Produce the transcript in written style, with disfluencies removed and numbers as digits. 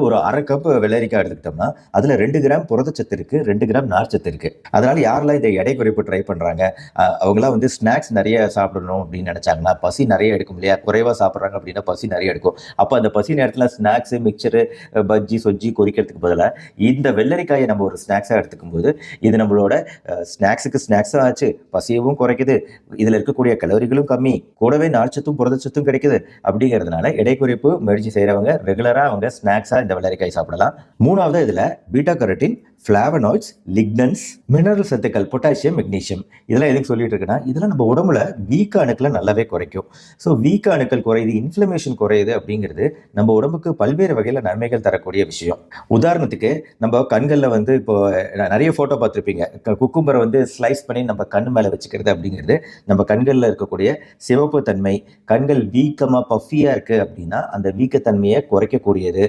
ஒரு 1/2 கப் வெள்ளரிக்காய் எடுத்துக்கிட்டோம்னா, அதுல 2 கிராம் புரதச்சத்து இருக்கு, 2 கிராம் நார்ச்சத்து இருக்கு. அதனால யாரெல்லாம் இந்த எடை குறைப்பு ட்ரை பண்றாங்க, அவங்கலாம் வந்து ஸ்நாக்ஸ் நெறைய சாப்பிடணும் அப்படின்னு நெனைச்சாங்கன்னா, பசி நெறைய எடுக்கும் இல்லையா? குறைவா சாப்பிடுறாங்க அப்படின்னா பசி நெறைய எடுக்கும். அப்ப அந்த பசி நேரத்துல ஸ்நாக்ஸ், மிக்சரு, பஜ்ஜி, சொஜ்ஜி கொறிக்கிறதுக்கு பதிலா, இந்த வெள்ளரிக்காய நம்ம ஒரு ஸ்நாக்ஸா எடுத்துக்கும்போது, இது நம்மளோட ஸ்நாக்ஸுக்கு ஸ்நாக்ஸும் ஆச்சு, பசியவும் குறைக்குது, இதுல இருக்கக்கூடிய கலோரிகளும் கம்மி, கூடவே நார்ச்சத்தும், புரதச்சத்தும் கிடைக்குது. அப்படிங்கிறதுனால எடை குறைப்பு முயற்சி செய்றவங்க ரெகுலரா அவங்க ஸ்நாக்ஸா இந்த வெள்ளரிக்காய் சாப்பிடலாம். 3வது இதுல பீட்டா கரோட்டின், ஃபிளாவனாய்ட்ஸ், லிக்னன்ஸ், மினரல் சத்துக்கள், பொட்டாசியம், மெக்னீசியம் இதெல்லாம் எதுக்கு சொல்லிட்டு இருக்கேன்னா, இதெல்லாம் நம்ம உடம்புல வீக்க அணுக்களை நல்லாவே குறைக்கும். ஸோ வீக்க அணுக்கள் குறையுது, இன்ஃப்ளமேஷன் குறையுது அப்படிங்கிறது நம்ம உடம்புக்கு பல்வேறு வகையில நன்மைகள் தரக்கூடிய விஷயம். உதாரணத்துக்கு நம்ம கண்கள்ல வந்து இப்போ நிறைய போட்டோ பார்த்துருப்பீங்க. குக்கும்பரை வந்து ஸ்லைஸ் பண்ணி நம்ம கண் மேல வச்சுக்கிறது அப்படிங்கிறது நம்ம கண்கள்ல இருக்கக்கூடிய சிவப்பு தன்மை, கண்கள் வீக்கமா பஃபியா இருக்கு அப்படின்னா அந்த வீக்கத்தன்மையை குறைக்கக்கூடியது.